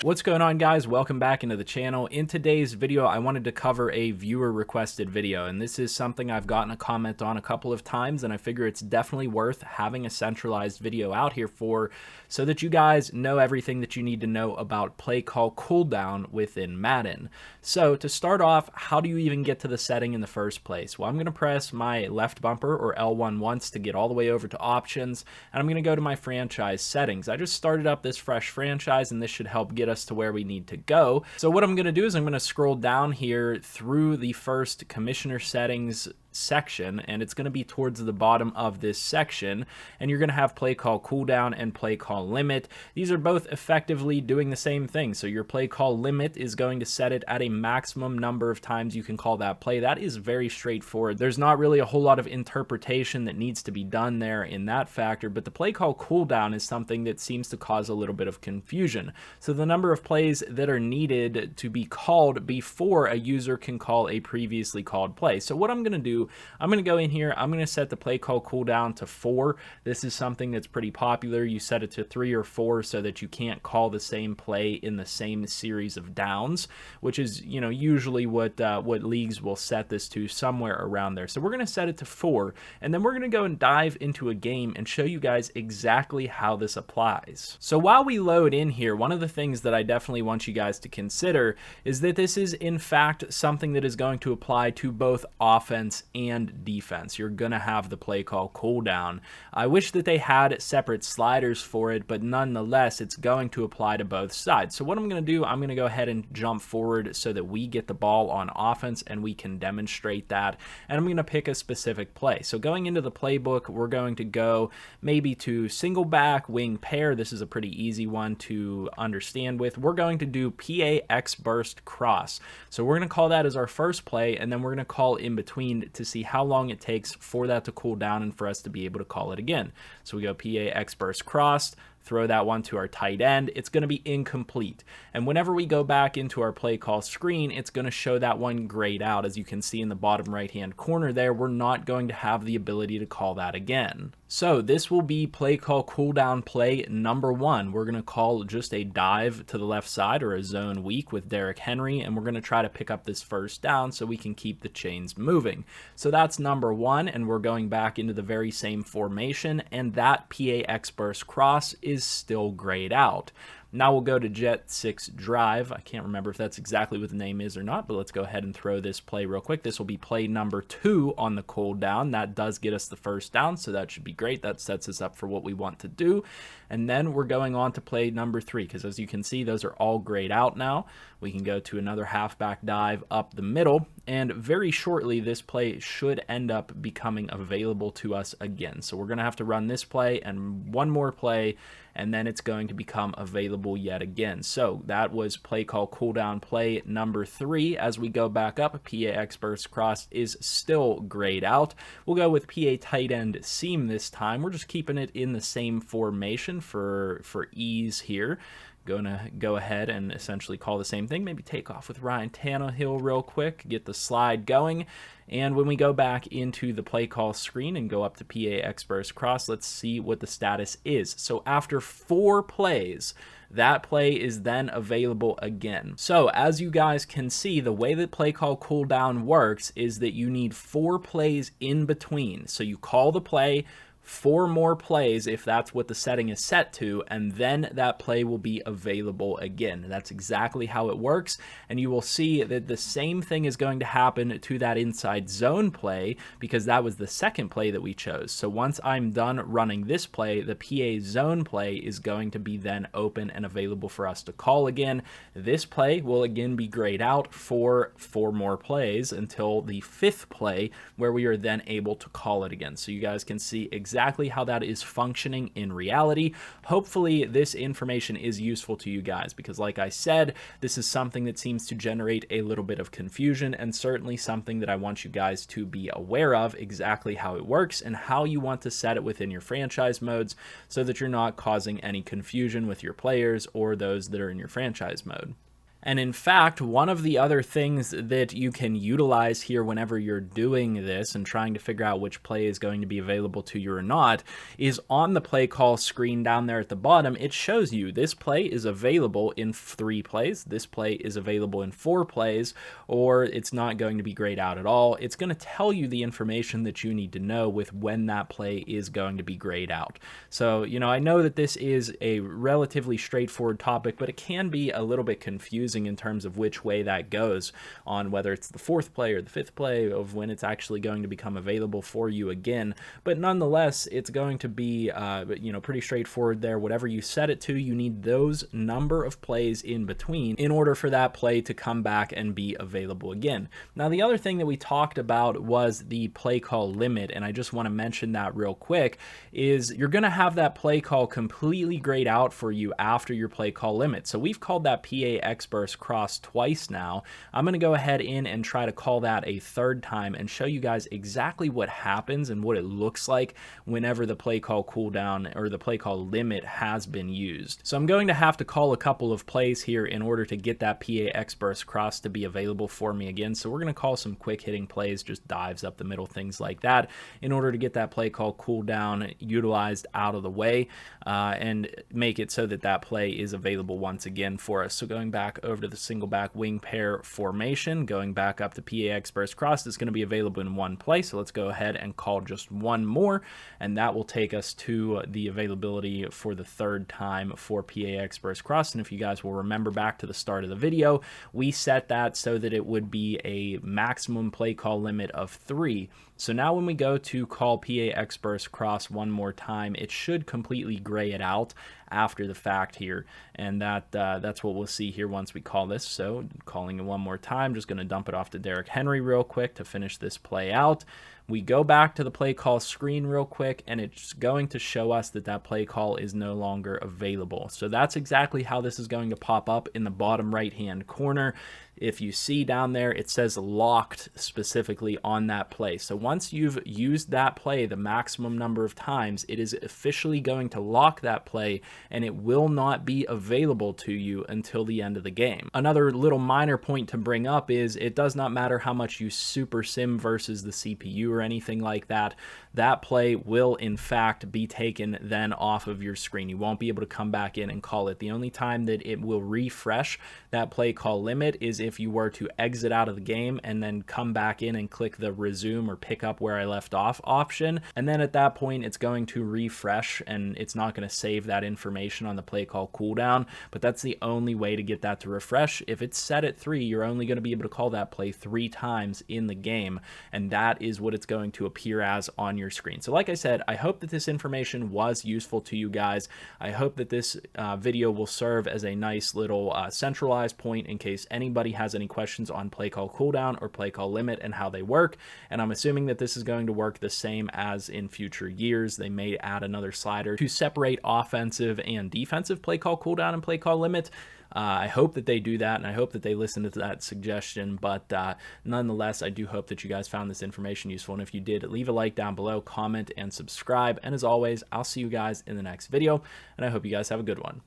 What's going on, guys? Welcome back into the channel. In today's video, I wanted to cover a viewer requested video, and this is something I've gotten a comment on a couple of times, and I figure it's definitely worth having a centralized video out here for, so that you guys know everything that you need to know about play call cooldown within Madden. So to start off, how do you even get to the setting in the first place? Well, I'm going to press my left bumper or L1 once to get all the way over to options, and I'm going to go to my franchise settings. I just started up this fresh franchise, and this should help get us to where we need to go. So what I'm going to do is I'm going to scroll down here through the first commissioner settings section, and it's going to be towards the bottom of this section, and you're going to have play call cooldown and play call limit. These are both effectively doing the same thing. So your play call limit is going to set it at a maximum number of times you can call that play. That is very straightforward. There's not really a whole lot of interpretation that needs to be done there in that factor, but the play call cooldown is something that seems to cause a little bit of confusion. So the number of plays that are needed to be called before a user can call a previously called play. So what I'm going to do, I'm going to go in here, I'm going to set the play call cooldown to 4. This is something that's pretty popular. You set it to 3 or 4 so that you can't call the same play in the same series of downs, which is, you know, usually what leagues will set this to, somewhere around there. So we're going to set it to 4, and then we're going to go and dive into a game and show you guys exactly how this applies. So while we load in here, one of the things that I definitely want you guys to consider is that this is in fact something that is going to apply to both offense and defense. You're gonna have the play call cooldown. I wish that they had separate sliders for it, but nonetheless it's going to apply to both sides. So what I'm gonna do, I'm gonna go ahead and jump forward so that we get the ball on offense and we can demonstrate that, and I'm gonna pick a specific play. So going into the playbook, we're going to go maybe to single back, wing pair. This is a pretty easy one to understand with. We're going to do PA X burst cross. So we're gonna call that as our first play, and then we're gonna call in between to see how long it takes for that to cool down and for us to be able to call it again. So we go PA X burst crossed, throw that one to our tight end. It's going to be incomplete. And whenever we go back into our play call screen, it's going to show that one grayed out. As you can see in the bottom right hand corner there, we're not going to have the ability to call that again. So this will be play call cooldown play number 1. We're going to call just a dive to the left side or a zone weak with Derrick Henry, and we're going to try to pick up this first down so we can keep the chains moving. So that's number 1, and we're going back into the very same formation, and that PA X burst cross is still grayed out. Now we'll go to Jet 6 Drive. I can't remember if that's exactly what the name is or not, but let's go ahead and throw this play real quick. This will be play number 2 on the cooldown. That does get us the first down, so that should be great. That sets us up for what we want to do. And then we're going on to play number 3, because as you can see, those are all grayed out now. We can go to another halfback dive up the middle, and very shortly this play should end up becoming available to us again. So we're going to have to run this play and one more play, and then it's going to become available yet again. So that was play call cooldown play number 3. As we go back up, PA X burst cross is still grayed out. We'll go with PA tight end seam this time. We're just keeping it in the same formation for ease here. Gonna go ahead and essentially call the same thing. Maybe take off with Ryan Tannehill real quick, get the slide going. And when we go back into the play call screen and go up to PA X burst cross, let's see what the status is. So after 4 plays, that play is then available again. So as you guys can see, the way that play call cooldown works is that you need 4 plays in between. So you call the play, 4 more plays if that's what the setting is set to, and then that play will be available again. That's exactly how it works, and you will see that the same thing is going to happen to that inside zone play, because that was the second play that we chose. So once I'm done running this play, the PA zone play is going to be then open and available for us to call again. This play will again be grayed out for 4 more plays until the 5th play, where we are then able to call it again. So you guys can see exactly how that is functioning in reality. Hopefully this information is useful to you guys, because like I said, this is something that seems to generate a little bit of confusion, and certainly something that I want you guys to be aware of, exactly how it works and how you want to set it within your franchise modes, so that you're not causing any confusion with your players or those that are in your franchise mode. And in fact, one of the other things that you can utilize here whenever you're doing this and trying to figure out which play is going to be available to you or not is on the play call screen down there at the bottom. It shows you this play is available in 3 plays, this play is available in 4 plays, or it's not going to be grayed out at all. It's going to tell you the information that you need to know with when that play is going to be grayed out. So, you know, I know that this is a relatively straightforward topic, but it can be a little bit confusing in terms of which way that goes on whether it's the 4th play or the 5th play of when it's actually going to become available for you again. But nonetheless, it's going to be you know, pretty straightforward there. Whatever you set it to, you need those number of plays in between in order for that play to come back and be available again. Now, the other thing that we talked about was the play call limit, and I just want to mention that real quick, is you're going to have that play call completely grayed out for you after your play call limit. So we've called that PA X-Burst cross twice now. I'm going to go ahead in and try to call that a 3rd time and show you guys exactly what happens and what it looks like whenever the play call cooldown or the play call limit has been used. So I'm going to have to call a couple of plays here in order to get that PA X-Burst cross to be available for me again. So we're going to call some quick hitting plays, just dives up the middle, things like that, in order to get that play call cooldown utilized out of the way and make it so that that play is available once again for us. So going back over to the single back wing pair formation, going back up to PA X-Burst cross is going to be available in 1 play. So let's go ahead and call just 1 more, and that will take us to the availability for the 3rd time for PA X-Burst cross. And if you guys will remember back to the start of the video, we set that so that it would be a maximum play call limit of 3. So now when we go to call PA X-Burst cross 1 more time, it should completely gray it out after the fact here, and that's what we'll see here once we call this. So calling it 1 more time, just going to dump it off to Derrick Henry real quick to finish this play out. We go back to the play call screen real quick, and it's going to show us that that play call is no longer available. So that's exactly how this is going to pop up in the bottom right hand corner. If you see down there, it says locked specifically on that play. So once you've used that play the maximum number of times, it is officially going to lock that play, and it will not be available to you until the end of the game. Another little minor point to bring up is it does not matter how much you super sim versus the CPU or anything like that. That play will in fact be taken then off of your screen. You won't be able to come back in and call it. The only time that it will refresh that play call limit is if you were to exit out of the game and then come back in and click the resume or pick up where I left off option. And then at that point, it's going to refresh and it's not going to save that information on the play call cooldown. But that's the only way to get that to refresh. If it's set at 3, you're only going to be able to call that play 3 times in the game. And that is what it's going to appear as on your screen. So like I said, I hope that this information was useful to you guys. I hope that this video will serve as a nice little centralized point in case anybody has any questions on play call cooldown or play call limit and how they work. And I'm assuming that this is going to work the same as in future years. They may add another slider to separate offensive and defensive play call cooldown and play call limit. I hope that they do that, and I hope that they listen to that suggestion, but nonetheless, I do hope that you guys found this information useful, and if you did, leave a like down below, comment, and subscribe, and as always, I'll see you guys in the next video, and I hope you guys have a good one.